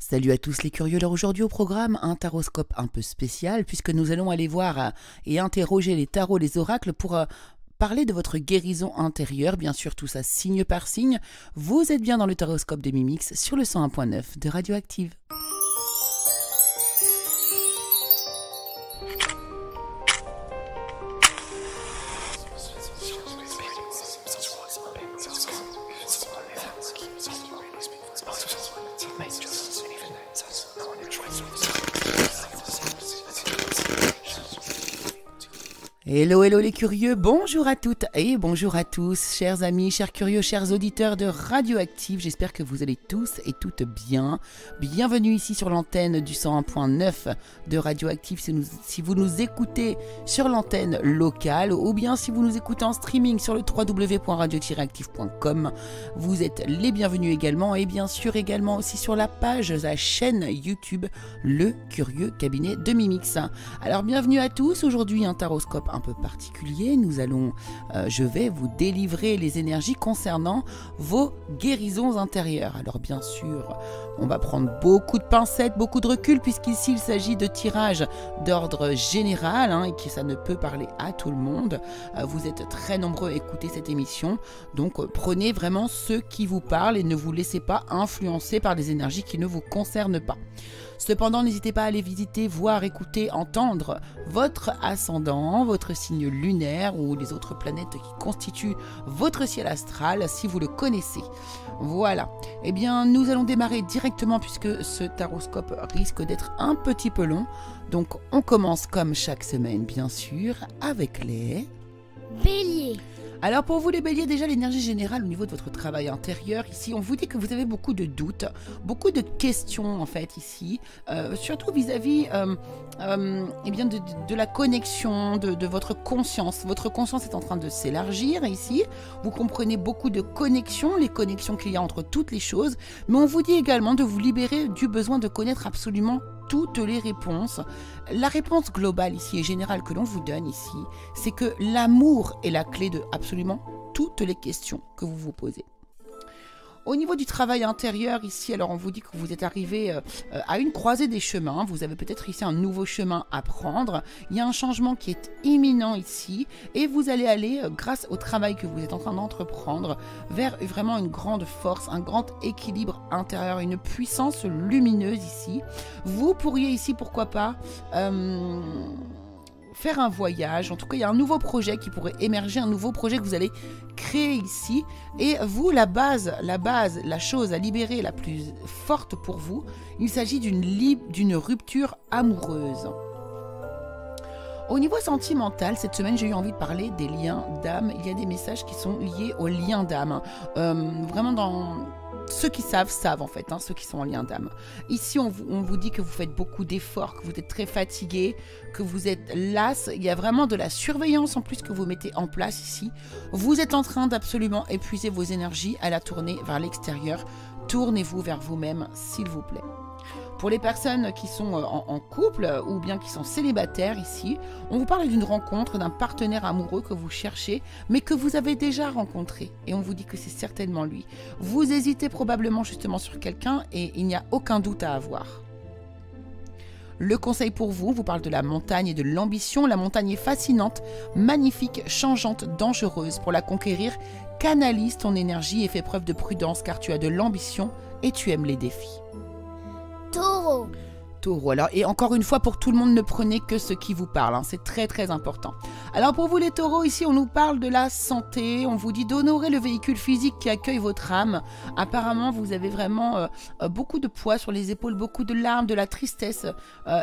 Salut à tous les curieux, alors aujourd'hui au programme, un taroscope un peu spécial puisque nous allons aller voir et interroger les tarots, les oracles pour parler de votre guérison intérieure, bien sûr tout ça signe par signe. Vous êtes bien dans le taroscope de Mimix sur le 101.9 de Radioactive. Hello, hello les curieux, bonjour à toutes et bonjour à tous, chers amis, chers curieux, chers auditeurs de Radioactive, j'espère que vous allez tous et toutes bien. Bienvenue ici sur l'antenne du 101.9 de Radioactive si vous nous écoutez sur l'antenne locale ou bien si vous nous écoutez en streaming sur le www.radio-active.com. Vous êtes les bienvenus également et bien sûr également aussi sur la page, la chaîne YouTube, le curieux cabinet de Mimix. Alors bienvenue à tous, aujourd'hui un taroscope un peu particulier, je vais vous délivrer les énergies concernant vos guérisons intérieures. Alors bien sûr, on va prendre beaucoup de pincettes, beaucoup de recul, puisqu'ici il s'agit de tirages d'ordre général et que ça ne peut parler à tout le monde. Vous êtes très nombreux à écouter cette émission, donc prenez vraiment ceux qui vous parlent et ne vous laissez pas influencer par des énergies qui ne vous concernent pas. Cependant, n'hésitez pas à aller visiter, voir, écouter, entendre votre ascendant, votre signe lunaire ou les autres planètes qui constituent votre ciel astral si vous le connaissez. Voilà. Eh bien, nous allons démarrer directement puisque ce taroscope risque d'être un petit peu long. Donc, on commence comme chaque semaine, bien sûr, avec les Bélier. Alors pour vous les béliers, déjà l'énergie générale au niveau de votre travail intérieur, ici on vous dit que vous avez beaucoup de doutes, beaucoup de questions en fait ici, surtout vis-à-vis eh bien de la connexion, de votre conscience. Votre conscience est en train de s'élargir ici, vous comprenez beaucoup de connexions, les connexions qu'il y a entre toutes les choses, mais on vous dit également de vous libérer du besoin de connaître absolument toutes les réponses. La réponse globale ici et générale que l'on vous donne ici, c'est que l'amour est la clé de absolument toutes les questions que vous vous posez. Au niveau du travail intérieur ici, alors on vous dit que vous êtes arrivé à une croisée des chemins, vous avez peut-être ici un nouveau chemin à prendre, il y a un changement qui est imminent ici et vous allez aller, grâce au travail que vous êtes en train d'entreprendre, vers vraiment une grande force, un grand équilibre intérieur, une puissance lumineuse ici. Vous pourriez ici, pourquoi pas, faire un voyage, en tout cas il y a un nouveau projet qui pourrait émerger, un nouveau projet que vous allez créer ici, et vous la base, la chose à libérer la plus forte pour vous, il s'agit d'une rupture amoureuse. Au niveau sentimental, cette semaine j'ai eu envie de parler des liens d'âme, il y a des messages qui sont liés aux liens d'âme, vraiment dans... Ceux qui savent en fait, ceux qui sont en lien d'âme. Ici, on vous dit que vous faites beaucoup d'efforts, que vous êtes très fatigué, que vous êtes las. Il y a vraiment de la surveillance en plus que vous mettez en place ici. Vous êtes en train d'absolument épuiser vos énergies à la tourner vers l'extérieur. Tournez-vous vers vous-même, s'il vous plaît. Pour les personnes qui sont en couple ou bien qui sont célibataires ici, on vous parle d'une rencontre, d'un partenaire amoureux que vous cherchez, mais que vous avez déjà rencontré. Et on vous dit que c'est certainement lui. Vous hésitez probablement justement sur quelqu'un et il n'y a aucun doute à avoir. Le conseil pour vous parle de la montagne et de l'ambition. La montagne est fascinante, magnifique, changeante, dangereuse. Pour la conquérir, canalise ton énergie et fais preuve de prudence car tu as de l'ambition et tu aimes les défis. Taureau. Taureau. Alors, et encore une fois, pour tout le monde, ne prenez que ce qui vous parle. C'est très très important. Alors pour vous les taureaux, ici on nous parle de la santé. On vous dit d'honorer le véhicule physique qui accueille votre âme. Apparemment, vous avez vraiment beaucoup de poids sur les épaules, beaucoup de larmes, de la tristesse.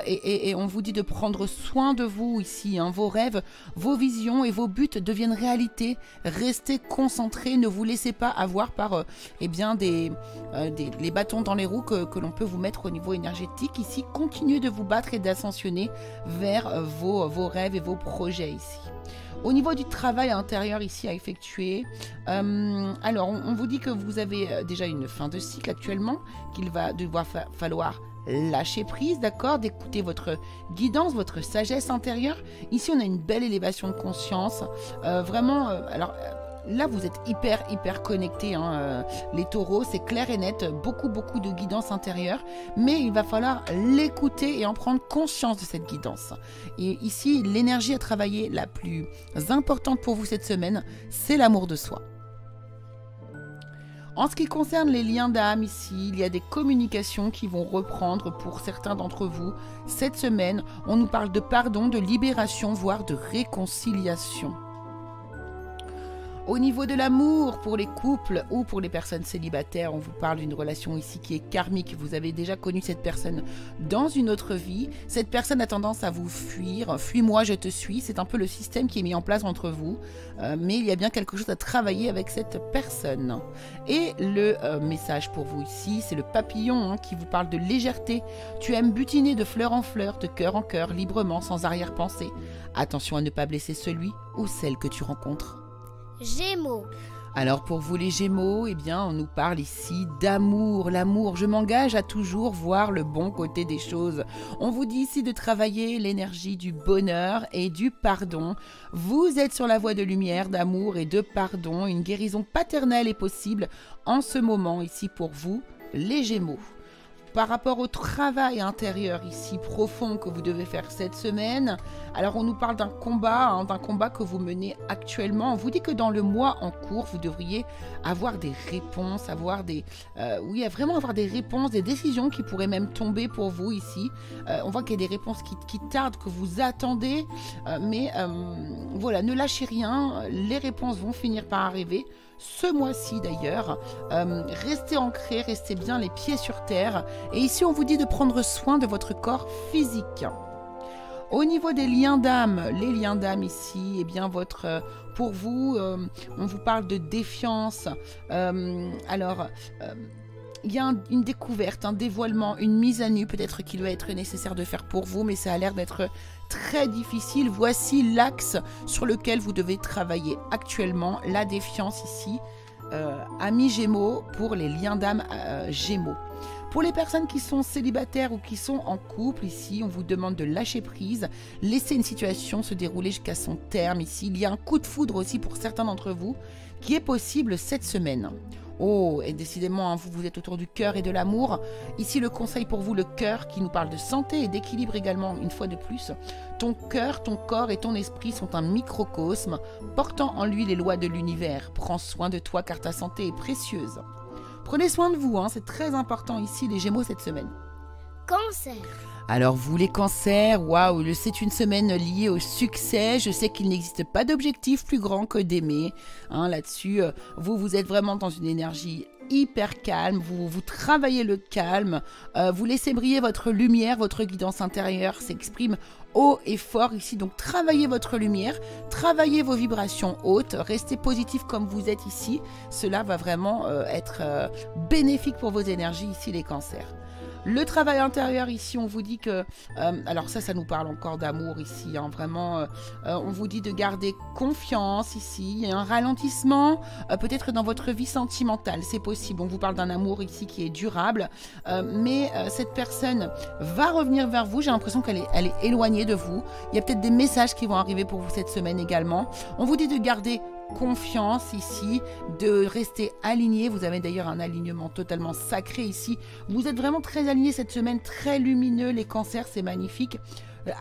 Et on vous dit de prendre soin de vous ici. Vos rêves, vos visions et vos buts deviennent réalité. Restez concentrés. Ne vous laissez pas avoir par les bâtons dans les roues que l'on peut vous mettre au niveau énergétique ici. Continuez de vous battre et d'ascensionner vers vos rêves et vos projets ici. Au niveau du travail intérieur ici à effectuer, alors on vous dit que vous avez déjà une fin de cycle actuellement, qu'il va devoir falloir lâcher prise, d'accord, d'écouter votre guidance, votre sagesse intérieure. Ici on a une belle élévation de conscience, vraiment, alors là, vous êtes hyper connectés, hein, les taureaux, c'est clair et net, beaucoup de guidance intérieure, mais il va falloir l'écouter et en prendre conscience de cette guidance. Et ici, l'énergie à travailler la plus importante pour vous cette semaine, c'est l'amour de soi. En ce qui concerne les liens d'âme ici, il y a des communications qui vont reprendre pour certains d'entre vous. Cette semaine, on nous parle de pardon, de libération, voire de réconciliation. Au niveau de l'amour, pour les couples ou pour les personnes célibataires, on vous parle d'une relation ici qui est karmique. Vous avez déjà connu cette personne dans une autre vie. Cette personne a tendance à vous fuir. Fuis-moi, je te suis. C'est un peu le système qui est mis en place entre vous. Mais il y a bien quelque chose à travailler avec cette personne. Et le message pour vous ici, c'est le papillon hein, qui vous parle de légèreté. Tu aimes butiner de fleur en fleur, de cœur en cœur, librement, sans arrière-pensée. Attention à ne pas blesser celui ou celle que tu rencontres. Gémeaux. Alors pour vous les Gémeaux, eh bien on nous parle ici d'amour, l'amour. Je m'engage à toujours voir le bon côté des choses. On vous dit ici de travailler l'énergie du bonheur et du pardon. Vous êtes sur la voie de lumière, d'amour et de pardon. Une guérison paternelle est possible en ce moment ici pour vous, les Gémeaux. Par rapport au travail intérieur ici profond que vous devez faire cette semaine, alors on nous parle d'un combat que vous menez actuellement. On vous dit que dans le mois en cours, vous devriez avoir des réponses, avoir des réponses, des décisions qui pourraient même tomber pour vous ici. On voit qu'il y a des réponses qui tardent, que vous attendez, mais voilà, ne lâchez rien, les réponses vont finir par arriver. Ce mois-ci d'ailleurs, restez ancrés, restez bien les pieds sur terre. Et ici, on vous dit de prendre soin de votre corps physique. Au niveau des liens d'âme, les liens d'âme ici, eh bien pour vous, on vous parle de défiance. Il y a une découverte, un dévoilement, une mise à nu peut-être qu'il va être nécessaire de faire pour vous, mais ça a l'air d'être très difficile. Voici l'axe sur lequel vous devez travailler actuellement, la défiance ici. Amis Gémeaux pour les liens d'âme Gémeaux. Pour les personnes qui sont célibataires ou qui sont en couple, ici, on vous demande de lâcher prise, laisser une situation se dérouler jusqu'à son terme. Ici, il y a un coup de foudre aussi pour certains d'entre vous qui est possible cette semaine. Oh, et décidément, hein, vous êtes autour du cœur et de l'amour. Ici, le conseil pour vous, le cœur, qui nous parle de santé et d'équilibre également, une fois de plus. Ton cœur, ton corps et ton esprit sont un microcosme portant en lui les lois de l'univers. Prends soin de toi car ta santé est précieuse. Prenez soin de vous, hein, c'est très important ici, les Gémeaux, cette semaine. Cancer. Alors vous les cancers, waouh, c'est une semaine liée au succès. Je sais qu'il n'existe pas d'objectif plus grand que d'aimer. Hein, là-dessus, vous êtes vraiment dans une énergie hyper calme. Vous travaillez le calme. Vous laissez briller votre lumière, votre guidance intérieure s'exprime haut et fort ici. Donc travaillez votre lumière, travaillez vos vibrations hautes, restez positif comme vous êtes ici. Cela va vraiment être bénéfique pour vos énergies ici, les cancers. Le travail intérieur ici, on vous dit que, alors ça nous parle encore d'amour ici, hein, vraiment, on vous dit de garder confiance ici, il y a un ralentissement, peut-être dans votre vie sentimentale, c'est possible, on vous parle d'un amour ici qui est durable, mais cette personne va revenir vers vous, j'ai l'impression qu'elle est éloignée de vous, il y a peut-être des messages qui vont arriver pour vous cette semaine également, on vous dit de garder confiance ici, de rester aligné. Vous avez d'ailleurs un alignement totalement sacré ici. Vous êtes vraiment très aligné cette semaine, très lumineux. Les cancers, c'est magnifique.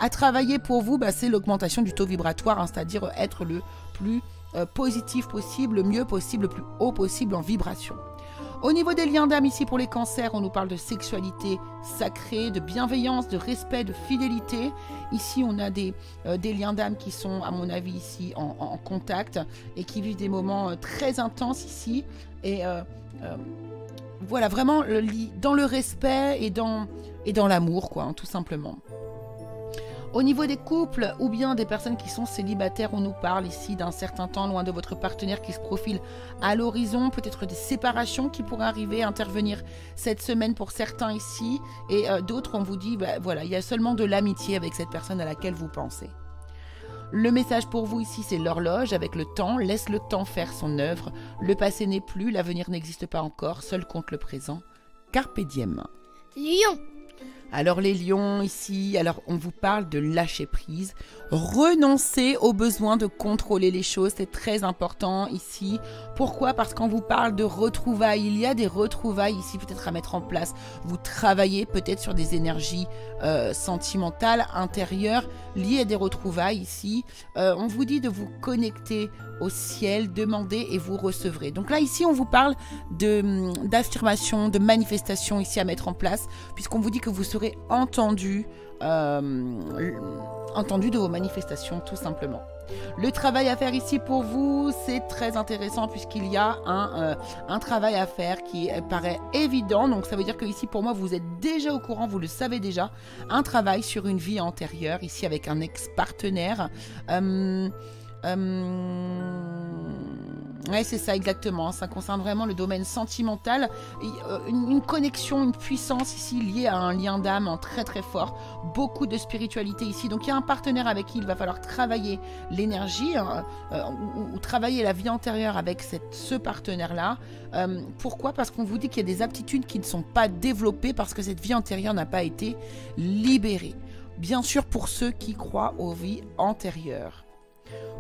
À travailler pour vous, c'est l'augmentation du taux vibratoire, hein, c'est-à-dire être le plus positif possible, le mieux possible, le plus haut possible en vibration. Au niveau des liens d'âme ici pour les cancers, on nous parle de sexualité sacrée, de bienveillance, de respect, de fidélité. Ici, on a des liens d'âme qui sont, à mon avis, ici en contact et qui vivent des moments très intenses ici. Et voilà, vraiment dans le respect et dans l'amour, quoi, hein, tout simplement. Au niveau des couples ou bien des personnes qui sont célibataires, on nous parle ici d'un certain temps loin de votre partenaire qui se profile à l'horizon, peut-être des séparations qui pourraient arriver, intervenir cette semaine pour certains ici, et d'autres on vous dit, voilà, il y a seulement de l'amitié avec cette personne à laquelle vous pensez. Le message pour vous ici, c'est l'horloge avec le temps, laisse le temps faire son œuvre, le passé n'est plus, l'avenir n'existe pas encore, seul compte le présent, carpe diem. Lion. Alors les lions ici, alors on vous parle de lâcher prise, renoncer au besoin de contrôler les choses, c'est très important ici. Pourquoi? Parce qu'on vous parle de retrouvailles, il y a des retrouvailles ici peut-être à mettre en place. Vous travaillez peut-être sur des énergies sentimentales, intérieures, liées à des retrouvailles ici. On vous dit de vous connecter au ciel, demandez et vous recevrez. Donc là ici on vous parle d'affirmation, de manifestation ici à mettre en place, puisqu'on vous dit que vous serez entendu de vos manifestations tout simplement. Le travail à faire ici pour vous, c'est très intéressant puisqu'il y a un travail à faire qui paraît évident. Donc ça veut dire que ici pour moi vous êtes déjà au courant, vous le savez déjà. Un travail sur une vie antérieure ici avec un ex-partenaire. Ouais, c'est ça exactement, ça concerne vraiment le domaine sentimental, une connexion, une puissance ici liée à un lien d'âme très très fort, beaucoup de spiritualité ici, donc il y a un partenaire avec qui il va falloir travailler l'énergie ou travailler la vie antérieure avec ce partenaire-là. Pourquoi? Parce qu'on vous dit qu'il y a des aptitudes qui ne sont pas développées parce que cette vie antérieure n'a pas été libérée. Bien sûr pour ceux qui croient aux vies antérieures.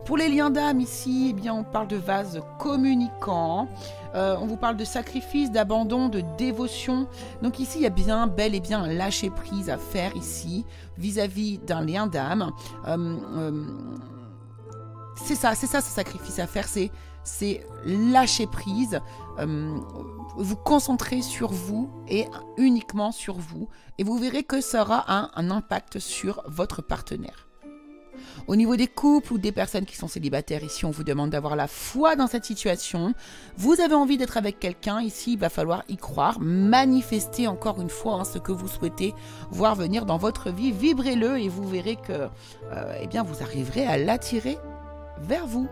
Pour les liens d'âme ici, eh bien, on parle de vases communicants, on vous parle de sacrifice, d'abandon, de dévotion. Donc ici, il y a bien, bel et bien un lâcher prise à faire ici vis-à-vis d'un lien d'âme. C'est ça ce sacrifice à faire, c'est lâcher prise, vous concentrer sur vous et uniquement sur vous. Et vous verrez que ça aura un impact sur votre partenaire. Au niveau des couples ou des personnes qui sont célibataires, ici on vous demande d'avoir la foi dans cette situation. Vous avez envie d'être avec quelqu'un, ici il va falloir y croire, manifester encore une fois ce que vous souhaitez voir venir dans votre vie, vibrez-le et vous verrez que eh bien, vous arriverez à l'attirer vers vous.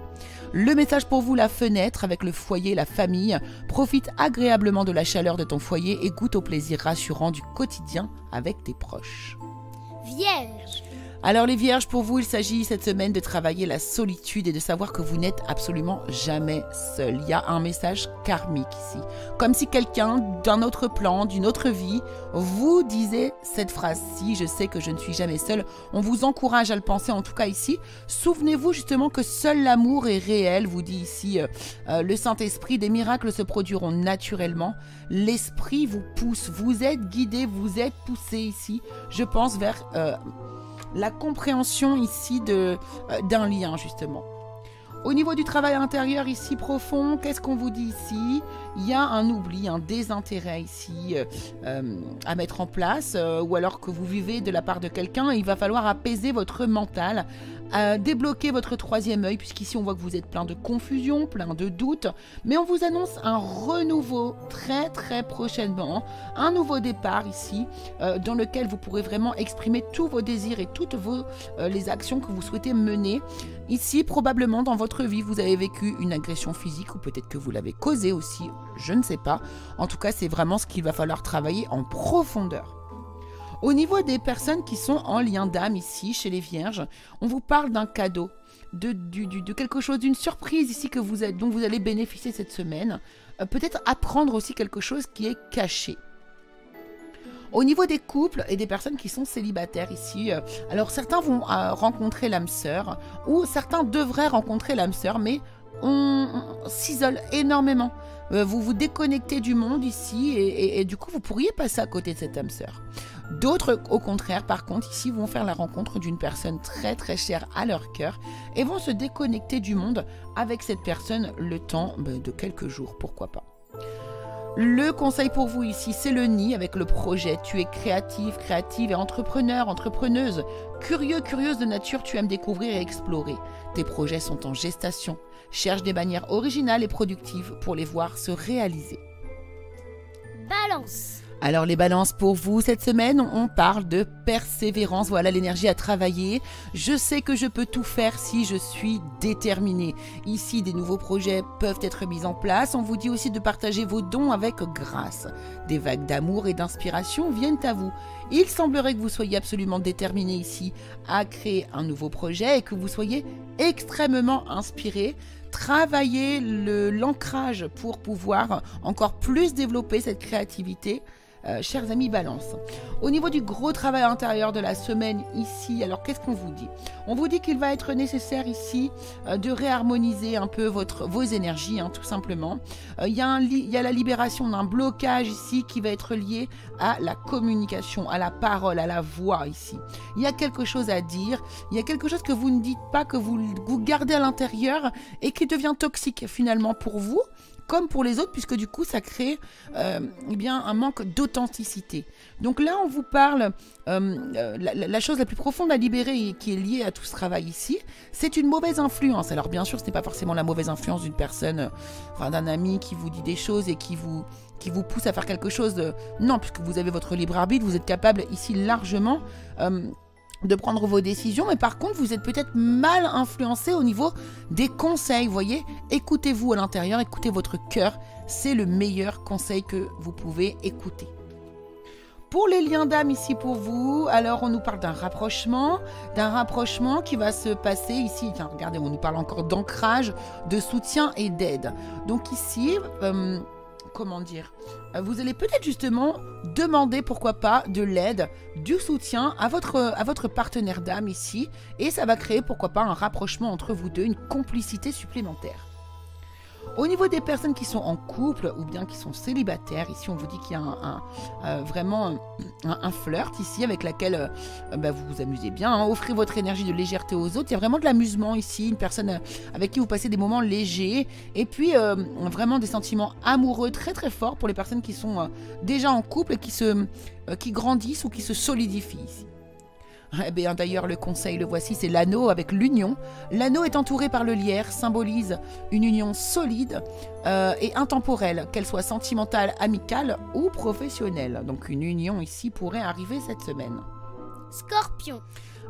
Le message pour vous, la fenêtre avec le foyer, la famille. Profite agréablement de la chaleur de ton foyer et goûte au plaisir rassurant du quotidien avec tes proches. Vierge. Alors les vierges, pour vous, il s'agit cette semaine de travailler la solitude et de savoir que vous n'êtes absolument jamais seul. Il y a un message karmique ici. Comme si quelqu'un d'un autre plan, d'une autre vie, vous disait cette phrase-ci, je sais que je ne suis jamais seul. On vous encourage à le penser, en tout cas ici. Souvenez-vous justement que seul l'amour est réel, vous dit ici le Saint-Esprit. Des miracles se produiront naturellement. L'Esprit vous pousse, vous êtes guidé, vous êtes poussé ici, je pense, vers... la compréhension ici d'un lien justement. Au niveau du travail intérieur ici profond, qu'est-ce qu'on vous dit ici? Il y a un oubli, un désintérêt ici à mettre en place ou alors que vous vivez de la part de quelqu'un, il va falloir apaiser votre mental, débloquer votre troisième œil puisqu'ici on voit que vous êtes plein de confusion, plein de doutes, mais on vous annonce un renouveau très très prochainement, un nouveau départ ici dans lequel vous pourrez vraiment exprimer tous vos désirs et toutes les actions que vous souhaitez mener. Ici, probablement dans votre vie, vous avez vécu une agression physique ou peut-être que vous l'avez causée aussi, je ne sais pas. En tout cas, c'est vraiment ce qu'il va falloir travailler en profondeur. Au niveau des personnes qui sont en lien d'âme ici, chez les vierges, on vous parle d'un cadeau, de quelque chose, d'une surprise ici dont vous allez bénéficier cette semaine. Peut-être apprendre aussi quelque chose qui est caché. Au niveau des couples et des personnes qui sont célibataires ici, alors certains vont rencontrer l'âme sœur ou certains devraient rencontrer l'âme sœur, mais on s'isole énormément. Vous vous déconnectez du monde ici et du coup vous pourriez passer à côté de cette âme sœur. D'autres, au contraire, par contre, ici vont faire la rencontre d'une personne très très chère à leur cœur et vont se déconnecter du monde avec cette personne le temps de quelques jours, pourquoi pas. Le conseil pour vous ici, c'est le nid avec le projet. Tu es créatif, créative et entrepreneur, entrepreneuse. Curieux, curieuse de nature, tu aimes découvrir et explorer. Tes projets sont en gestation. Cherche des manières originales et productives pour les voir se réaliser. Balance. Alors les balances pour vous, cette semaine, on parle de persévérance. Voilà l'énergie à travailler. Je sais que je peux tout faire si je suis déterminée. Ici, des nouveaux projets peuvent être mis en place. On vous dit aussi de partager vos dons avec grâce. Des vagues d'amour et d'inspiration viennent à vous. Il semblerait que vous soyez absolument déterminé ici à créer un nouveau projet et que vous soyez extrêmement inspiré. Travaillez l'ancrage pour pouvoir encore plus développer cette créativité. chers amis Balance. Au niveau du gros travail intérieur de la semaine ici, alors qu'est-ce qu'on vous dit? On vous dit qu'il va être nécessaire ici de réharmoniser un peu vos énergies, hein, tout simplement. Il y a la libération d'un blocage ici qui va être lié à la communication, à la parole, à la voix ici. Il y a quelque chose à dire, il y a quelque chose que vous ne dites pas, que vous gardez à l'intérieur et qui devient toxique finalement pour vous, comme pour les autres, puisque du coup ça crée eh bien, un manque d'authenticité. Donc là on vous parle, la chose la plus profonde à libérer et qui est liée à tout ce travail ici, c'est une mauvaise influence. Alors bien sûr ce n'est pas forcément la mauvaise influence d'une personne, enfin d'un ami qui vous dit des choses et qui vous pousse à faire quelque chose. Non, puisque vous avez votre libre arbitre, vous êtes capable ici largement de prendre vos décisions, mais par contre, vous êtes peut-être mal influencé au niveau des conseils, vous voyez. Écoutez-vous à l'intérieur, écoutez votre cœur, c'est le meilleur conseil que vous pouvez écouter. Pour les liens d'âme ici pour vous, alors on nous parle d'un rapprochement qui va se passer ici. Tiens, regardez, on nous parle encore d'ancrage, de soutien et d'aide. Donc ici, comment dire, vous allez peut-être justement demander, pourquoi pas, de l'aide, du soutien à votre partenaire d'âme ici, et ça va créer, pourquoi pas, un rapprochement entre vous deux, une complicité supplémentaire. Au niveau des personnes qui sont en couple ou bien qui sont célibataires, ici on vous dit qu'il y a vraiment un flirt ici avec laquelle vous vous amusez bien, hein, offrez votre énergie de légèreté aux autres, il y a vraiment de l'amusement ici, une personne avec qui vous passez des moments légers et puis vraiment des sentiments amoureux très très forts pour les personnes qui sont déjà en couple et qui grandissent ou qui se solidifient ici. Eh bien, d'ailleurs, le conseil, le voici, c'est l'anneau avec l'union. L'anneau est entouré par le lierre, symbolise une union solide et intemporelle, qu'elle soit sentimentale, amicale ou professionnelle. Donc, une union ici pourrait arriver cette semaine. Scorpion.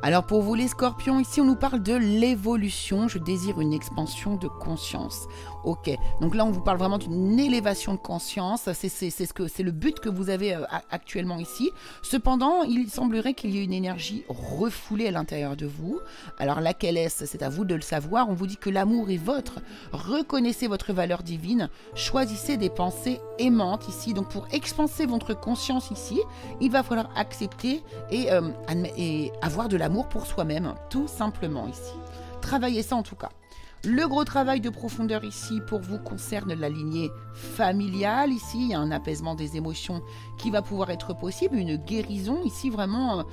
Alors pour vous les scorpions, ici on nous parle de l'évolution, je désire une expansion de conscience. Ok, donc là on vous parle vraiment d'une élévation de conscience, c'est le but que vous avez actuellement ici. Cependant, il semblerait qu'il y ait une énergie refoulée à l'intérieur de vous. Alors laquelle est-ce? C'est à vous de le savoir. On vous dit que l'amour est votre, reconnaissez votre valeur divine, choisissez des pensées aimantes ici. Donc pour expanser votre conscience ici, il va falloir accepter et avoir de l'amour pour soi-même, tout simplement ici. Travaillez ça en tout cas. Le gros travail de profondeur ici pour vous concerne la lignée familiale. Ici, il y a un apaisement des émotions qui va pouvoir être possible, une guérison ici vraiment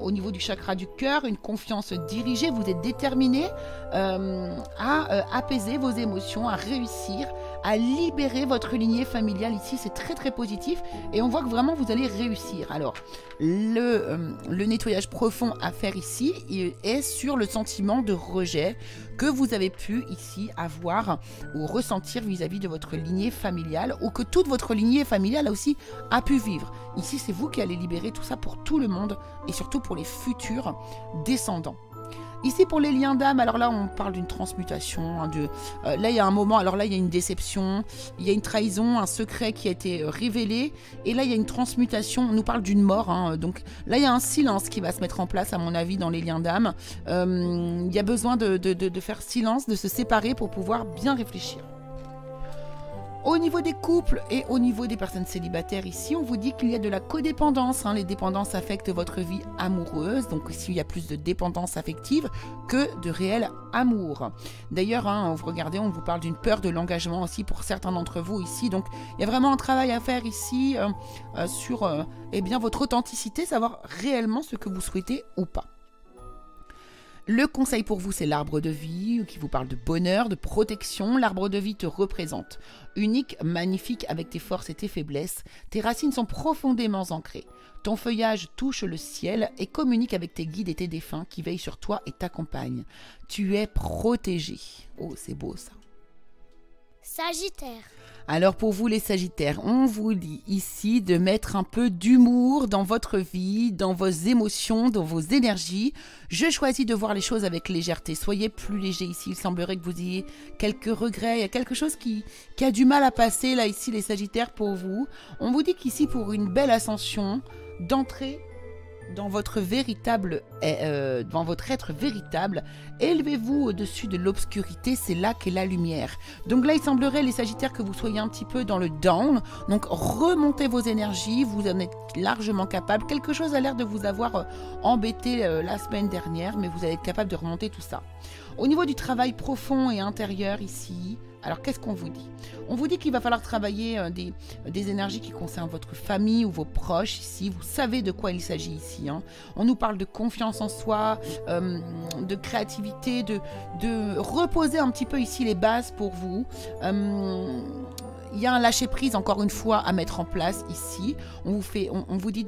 au niveau du chakra du cœur, une confiance dirigée. Vous êtes déterminé à apaiser vos émotions, à réussir, à libérer votre lignée familiale ici. C'est très très positif et on voit que vraiment vous allez réussir. Alors, le nettoyage profond à faire ici est sur le sentiment de rejet que vous avez pu ici avoir ou ressentir vis-à-vis de votre lignée familiale ou que toute votre lignée familiale aussi a pu vivre. Ici, c'est vous qui allez libérer tout ça pour tout le monde et surtout pour les futurs descendants. Ici, pour les liens d'âme, alors là, on parle d'une transmutation. Hein, là, il y a un moment, alors là, il y a une déception, il y a une trahison, un secret qui a été révélé. Et là, il y a une transmutation, on nous parle d'une mort. Hein, donc là, il y a un silence qui va se mettre en place, à mon avis, dans les liens d'âme. Il y a besoin de faire silence, de se séparer pour pouvoir bien réfléchir. Au niveau des couples et au niveau des personnes célibataires, ici, on vous dit qu'il y a de la codépendance. Hein. Les dépendances affectent votre vie amoureuse. Donc ici, il y a plus de dépendance affective que de réel amour. D'ailleurs, hein, regardez, on vous parle d'une peur de l'engagement aussi pour certains d'entre vous ici. Donc, il y a vraiment un travail à faire ici sur eh bien, votre authenticité, savoir réellement ce que vous souhaitez ou pas. Le conseil pour vous, c'est l'arbre de vie qui vous parle de bonheur, de protection. L'arbre de vie te représente. Unique, magnifique avec tes forces et tes faiblesses. Tes racines sont profondément ancrées. Ton feuillage touche le ciel et communique avec tes guides et tes défunts qui veillent sur toi et t'accompagnent. Tu es protégé. Oh, c'est beau ça. Sagittaire. Alors pour vous les Sagittaires, on vous dit ici de mettre un peu d'humour dans votre vie, dans vos émotions, dans vos énergies. Je choisis de voir les choses avec légèreté. Soyez plus léger ici. Il semblerait que vous ayez quelques regrets. Il y a quelque chose qui a du mal à passer là ici les Sagittaires pour vous. On vous dit qu'ici pour une belle ascension, d'entrer dans votre dans votre être véritable, élevez-vous au-dessus de l'obscurité, c'est là qu'est la lumière. Donc là, il semblerait, les Sagittaires, que vous soyez un petit peu dans le down, donc remontez vos énergies, vous en êtes largement capable. Quelque chose a l'air de vous avoir embêté la semaine dernière, mais vous allez être capable de remonter tout ça. Au niveau du travail profond et intérieur ici, alors qu'est-ce qu'on vous dit? On vous dit qu'il va falloir travailler des énergies qui concernent votre famille ou vos proches ici. Vous savez de quoi il s'agit ici. Hein. On nous parle de confiance en soi, de créativité, de reposer un petit peu ici les bases pour vous. Il y a un lâcher-prise, encore une fois, à mettre en place ici. On vous dit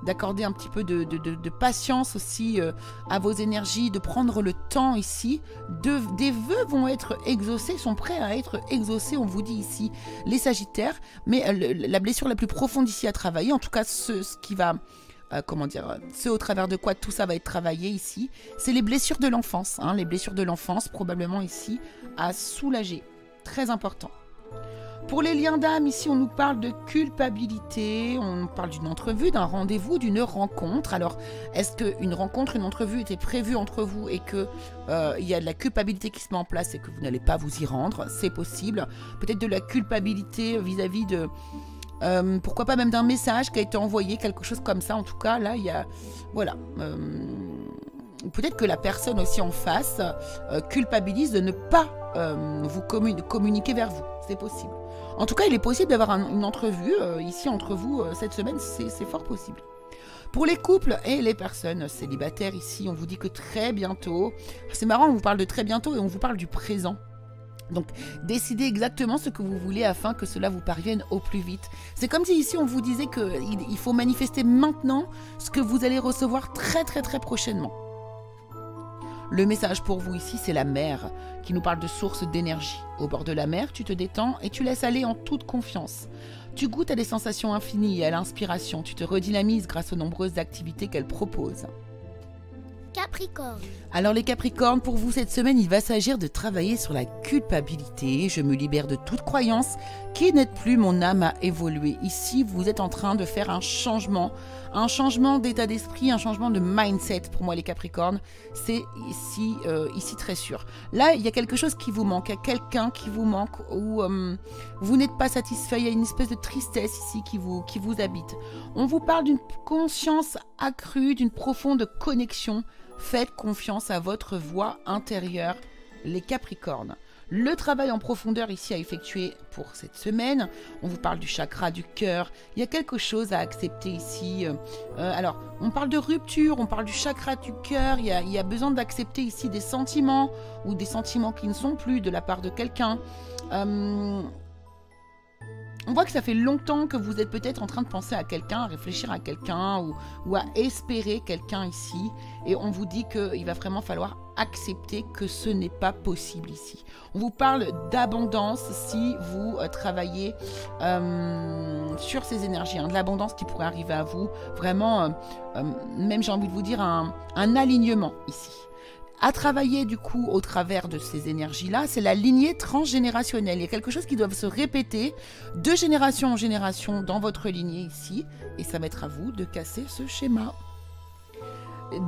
d'accorder un petit peu de patience aussi à vos énergies, de prendre le temps ici. Des vœux vont être exaucés, sont prêts à être exaucés, on vous dit ici, les Sagittaires. Mais la blessure la plus profonde ici à travailler, en tout cas ce qui va... ce au travers de quoi tout ça va être travaillé ici, c'est les blessures de l'enfance. Hein, les blessures de l'enfance, probablement ici, à soulager. Très important. Pour les liens d'âme, ici, on nous parle de culpabilité, on parle d'une entrevue, d'un rendez-vous, d'une rencontre. Alors, est-ce qu'une rencontre, une entrevue était prévue entre vous et qu'il y a de la culpabilité qui se met en place et que vous n'allez pas vous y rendre? C'est possible. Peut-être de la culpabilité vis-à-vis de... pourquoi pas même d'un message qui a été envoyé, quelque chose comme ça. En tout cas, là, il y a... Voilà. Peut-être que la personne aussi en face culpabilise de ne pas vous communiquer vers vous. C'est possible. En tout cas, il est possible d'avoir une entrevue ici entre vous cette semaine. C'est fort possible. Pour les couples et les personnes célibataires ici, on vous dit que très bientôt... C'est marrant, on vous parle de très bientôt et on vous parle du présent. Donc, décidez exactement ce que vous voulez afin que cela vous parvienne au plus vite. C'est comme si ici, on vous disait qu'il faut manifester maintenant ce que vous allez recevoir très très très prochainement. Le message pour vous ici, c'est la mer qui nous parle de source d'énergie. Au bord de la mer, tu te détends et tu laisses aller en toute confiance. Tu goûtes à des sensations infinies et à l'inspiration. Tu te redynamises grâce aux nombreuses activités qu'elle propose. Capricorne. Alors les Capricornes, pour vous cette semaine, il va s'agir de travailler sur la culpabilité. Je me libère de toute croyance qui n'aide plus mon âme à évoluer. Ici, vous êtes en train de faire un changement d'état d'esprit, un changement de mindset. Pour moi, les Capricornes, c'est ici très sûr. Là, il y a quelque chose qui vous manque, il y a quelqu'un qui vous manque ou vous n'êtes pas satisfait. Il y a une espèce de tristesse ici qui vous habite. On vous parle d'une conscience accrue, d'une profonde connexion. Faites confiance à votre voix intérieure, les Capricornes. Le travail en profondeur ici à effectuer pour cette semaine, on vous parle du chakra du cœur, il y a quelque chose à accepter ici. Alors, on parle de rupture, on parle du chakra du cœur, il y a besoin d'accepter ici des sentiments ou des sentiments qui ne sont plus de la part de quelqu'un. On voit que ça fait longtemps que vous êtes peut-être en train de penser à quelqu'un, à réfléchir à quelqu'un ou à espérer quelqu'un ici. Et on vous dit qu'il va vraiment falloir accepter que ce n'est pas possible ici. On vous parle d'abondance si vous travaillez sur ces énergies, de l'abondance qui pourrait arriver à vous. Vraiment, même j'ai envie de vous dire un alignement ici. À travailler du coup au travers de ces énergies-là, c'est la lignée transgénérationnelle. Il y a quelque chose qui doit se répéter de génération en génération dans votre lignée ici. Et ça va être à vous de casser ce schéma.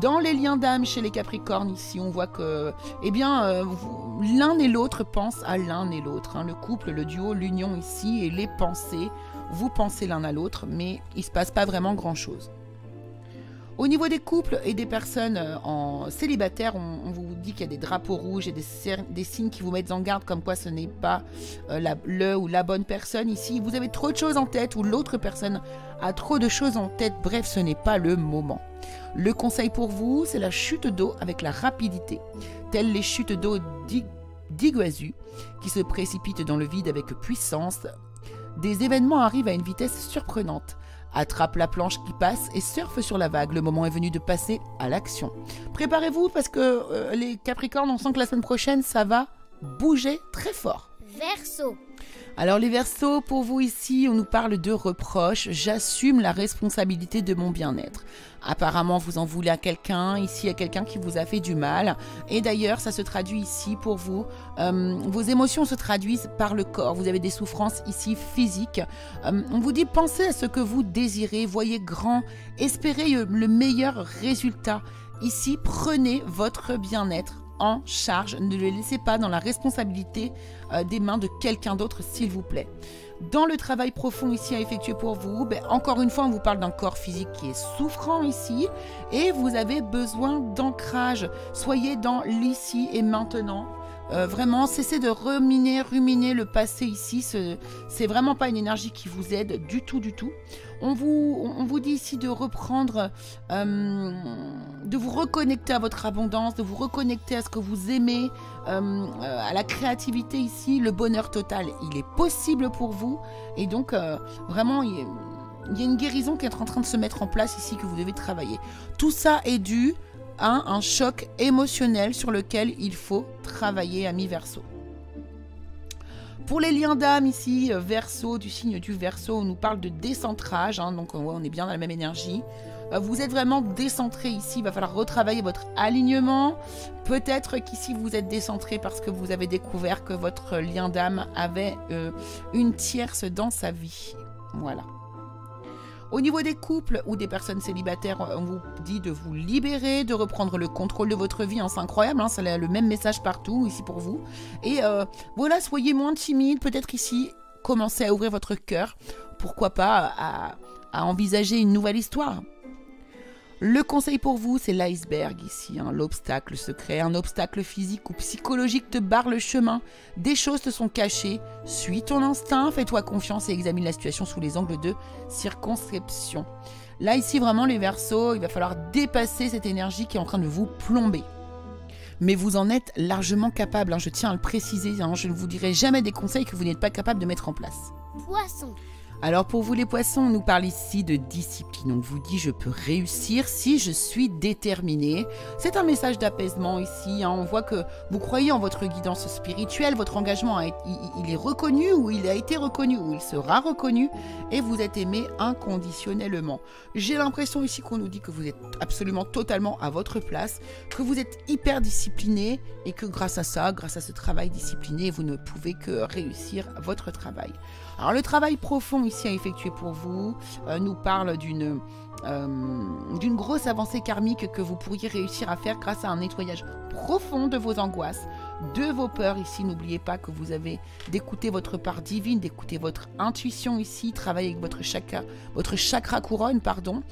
Dans les liens d'âme chez les Capricornes ici, on voit que l'un et l'autre pensent à l'un et l'autre. Le couple, le duo, l'union ici et les pensées. Vous pensez l'un à l'autre, mais il ne se passe pas vraiment grand-chose. Au niveau des couples et des personnes en célibataire, on vous dit qu'il y a des drapeaux rouges et des signes qui vous mettent en garde comme quoi ce n'est pas le ou la bonne personne ici. Vous avez trop de choses en tête ou l'autre personne a trop de choses en tête. Bref, ce n'est pas le moment. Le conseil pour vous, c'est la chute d'eau avec la rapidité. Telles les chutes d'eau d'Iguazu qui se précipitent dans le vide avec puissance. Des événements arrivent à une vitesse surprenante. Attrape la planche qui passe et surfe sur la vague. Le moment est venu de passer à l'action. Préparez-vous parce que les Capricornes, on sent que la semaine prochaine, ça va bouger très fort. Verseau. Alors les Verseaux, pour vous ici, on nous parle de reproches. J'assume la responsabilité de mon bien-être. Apparemment, vous en voulez à quelqu'un. Ici, il y a quelqu'un qui vous a fait du mal. Et d'ailleurs, ça se traduit ici pour vous. Vos émotions se traduisent par le corps. Vous avez des souffrances ici physiques. On vous dit, pensez à ce que vous désirez. Voyez grand. Espérez le meilleur résultat. Ici, prenez votre bien-être en charge. Ne le laissez pas dans la responsabilité des mains de quelqu'un d'autre, s'il vous plaît. Dans le travail profond ici à effectuer pour vous, encore une fois, on vous parle d'un corps physique qui est souffrant ici et vous avez besoin d'ancrage. Soyez dans l'ici et maintenant. Vraiment, cessez de ruminer le passé ici. C'est vraiment pas une énergie qui vous aide du tout, du tout. On vous dit ici de reprendre, de vous reconnecter à votre abondance, de vous reconnecter à ce que vous aimez, à la créativité ici, le bonheur total. Il est possible pour vous et donc vraiment il y a une guérison qui est en train de se mettre en place ici que vous devez travailler. Tout ça est dû à un choc émotionnel sur lequel il faut travailler, amis Verseau. Pour les liens d'âme ici, Verseau, du signe du Verseau, on nous parle de décentrage, donc ouais, on est bien dans la même énergie. Vous êtes vraiment décentré ici, il va falloir retravailler votre alignement. Peut-être qu'ici vous êtes décentré parce que vous avez découvert que votre lien d'âme avait une tierce dans sa vie. Voilà. Au niveau des couples ou des personnes célibataires, on vous dit de vous libérer, de reprendre le contrôle de votre vie. C'est incroyable, c'est le même message partout ici pour vous. Et voilà, soyez moins timide. Peut-être ici, commencez à ouvrir votre cœur. Pourquoi pas à envisager une nouvelle histoire. Le conseil pour vous, c'est l'iceberg ici, l'obstacle secret, un obstacle physique ou psychologique te barre le chemin. Des choses te sont cachées. Suis ton instinct, fais-toi confiance et examine la situation sous les angles de circonscription. Là, ici, vraiment, les Verseaux, il va falloir dépasser cette énergie qui est en train de vous plomber. Mais vous en êtes largement capable, je tiens à le préciser. Je ne vous dirai jamais des conseils que vous n'êtes pas capable de mettre en place. Poisson. Alors pour vous les poissons, on nous parle ici de discipline. On vous dit je peux réussir si je suis déterminé. C'est un message d'apaisement ici. On voit que vous croyez en votre guidance spirituelle. Votre engagement, il est reconnu ou il a été reconnu ou il sera reconnu. Et vous êtes aimé inconditionnellement. J'ai l'impression ici qu'on nous dit que vous êtes absolument totalement à votre place. Que vous êtes hyper discipliné et que grâce à ça, grâce à ce travail discipliné, vous ne pouvez que réussir votre travail. Alors le travail profond ici à effectuer pour vous nous parle d'une grosse avancée karmique que vous pourriez réussir à faire grâce à un nettoyage profond de vos angoisses, de vos peurs ici. N'oubliez pas que vous avez d'écouter votre part divine, d'écouter votre intuition ici, travailler avec votre chakra couronne, pardon.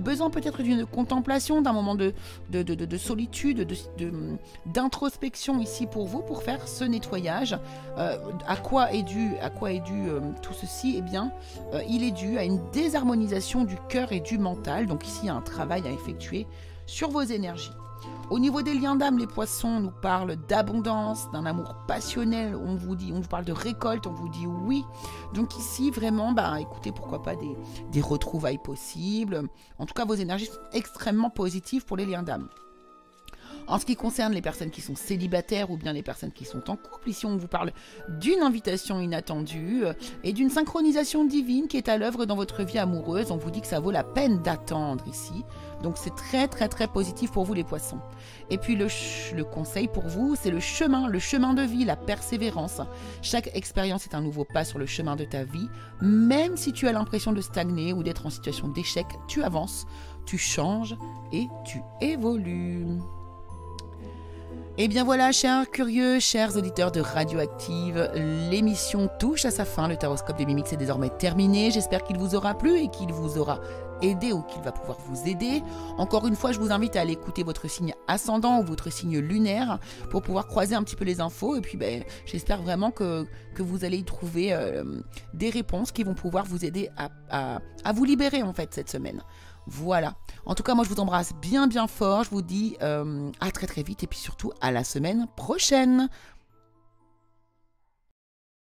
Besoin peut-être d'une contemplation, d'un moment de solitude, d'introspection ici pour vous, pour faire ce nettoyage. À quoi est dû tout ceci? Eh bien, il est dû à une désharmonisation du cœur et du mental. Donc ici, il y a un travail à effectuer sur vos énergies. Au niveau des liens d'âme, les poissons, on nous parle d'abondance, d'un amour passionnel, on vous parle de récolte, on vous dit oui. Donc ici, vraiment, écoutez, pourquoi pas des retrouvailles possibles. En tout cas, vos énergies sont extrêmement positives pour les liens d'âme. En ce qui concerne les personnes qui sont célibataires ou bien les personnes qui sont en couple, ici on vous parle d'une invitation inattendue et d'une synchronisation divine qui est à l'œuvre dans votre vie amoureuse. On vous dit que ça vaut la peine d'attendre ici. Donc c'est très très très positif pour vous les poissons. Et puis le conseil pour vous, c'est le chemin de vie, la persévérance. Chaque expérience est un nouveau pas sur le chemin de ta vie. Même si tu as l'impression de stagner ou d'être en situation d'échec, tu avances, tu changes et tu évolues. Et bien voilà, chers curieux, chers auditeurs de Radioactive, l'émission touche à sa fin. Le taroscope des Mimiques est désormais terminé. J'espère qu'il vous aura plu et qu'il vous aura aidé ou qu'il va pouvoir vous aider. Encore une fois, je vous invite à aller écouter votre signe ascendant ou votre signe lunaire pour pouvoir croiser un petit peu les infos. Et puis, j'espère vraiment que vous allez y trouver des réponses qui vont pouvoir vous aider à vous libérer en fait cette semaine. Voilà. En tout cas, moi, je vous embrasse bien, bien fort. Je vous dis à très, très vite et puis surtout à la semaine prochaine.